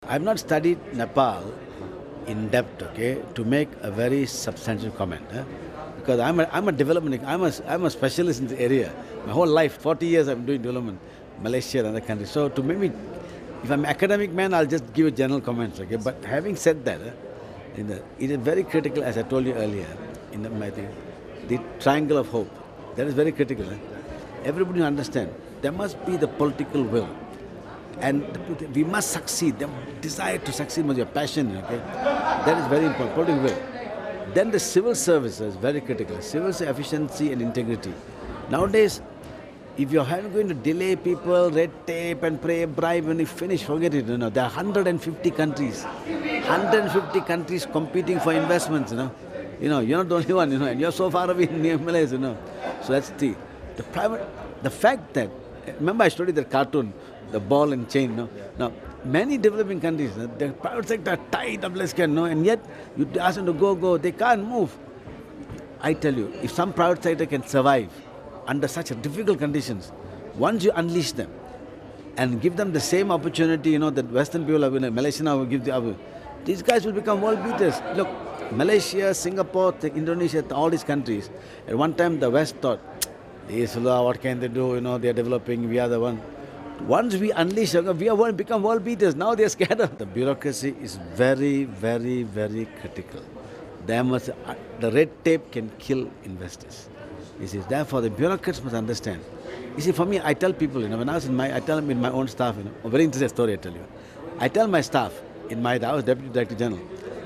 I've not studied Nepal in depth, okay, to make a very substantial comment. Because I'm a development, I'm a specialist in the area. My whole life, 40 years, I'm doing development, Malaysia and other countries. So to maybe, if I'm an academic man, I'll just give a general comments, okay. But having said that, it is very critical, as I told you earlier, in the triangle of hope. That is very critical. Everybody understand. There must be the political will. And we must succeed. The desire to succeed must be a passion, okay? That is very important, political will. Then the civil service is very critical. Civil efficiency and integrity. Nowadays, if you're going to delay people, red tape and pray, bribe, when you finish, forget it. There are 150 countries. 150 countries competing for investments, you're not the only one, and you're so far away in the Himalayas, So that's the fact that, remember I showed you that cartoon, the ball and chain, Now, many developing countries, the private sector are tight up as can, and yet you ask them to go, they can't move. I tell you, if some private sector can survive under such difficult conditions, once you unleash them and give them the same opportunity, that Western people have, Malaysia now will give the other, these guys will become world beaters. Look, Malaysia, Singapore, Indonesia, all these countries, at one time the West thought, what can they do, they are developing, we are the one. Once we unleash, we are going to become world beaters. Now they are scared of. The bureaucracy is very, very, very critical. The red tape can kill investors. Therefore the bureaucrats must understand. For me, I tell people, when I was I tell them in my own staff, a very interesting story I tell you. I tell my staff, I was Deputy Director General,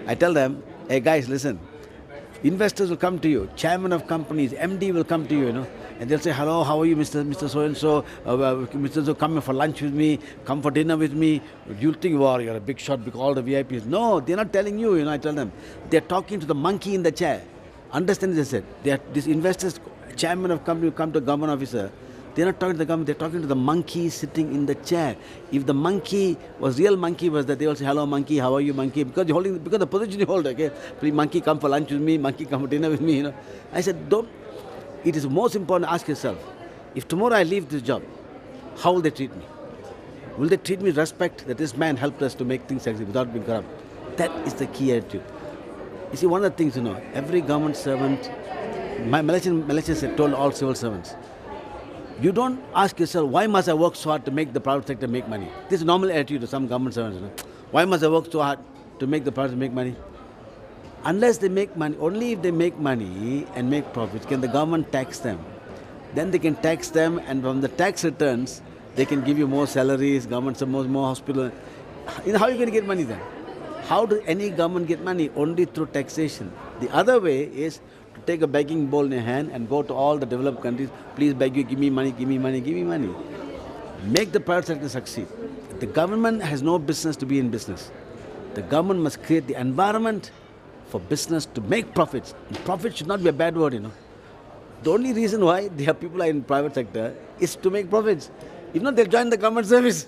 I tell them, hey guys, listen, investors will come to you, chairman of companies, MD will come to you, and they'll say, hello, how are you, Mr. So-and-so, Mr. So, come for lunch with me, come for dinner with me. You'll think, wow, you're a big shot because all the VIPs. No, they're not telling you, I tell them. They're talking to the monkey in the chair. Understand this, I said. These investors, chairman of company will come to a government officer. They're not talking to the government, they're talking to the monkey sitting in the chair. If the monkey real monkey was that, they will say, hello monkey, how are you monkey? Because the position you hold, okay? Please monkey come for lunch with me, monkey come for dinner with me, I said, it is most important to ask yourself, if tomorrow I leave this job, how will they treat me? Will they treat me with respect that this man helped us to make things succeed without being corrupt? That is the key attitude. One of the things, every government servant, Malaysians told all civil servants, you don't ask yourself, why must I work so hard to make the private sector make money? This is a normal attitude of some government servants. Why must I work so hard to make the private sector make money? Unless they make money, only if they make money and make profits can the government tax them. Then they can tax them, and from the tax returns, they can give you more salaries, government supports more hospital. How are you going to get money then? How does any government get money? Only through taxation. The other way is to take a begging bowl in your hand and go to all the developed countries, please beg you, give me money, give me money, give me money. Make the private sector succeed. The government has no business to be in business. The government must create the environment for business to make profits. And profit should not be a bad word, The only reason why there are people in private sector is to make profits. If not, they'll join the government service.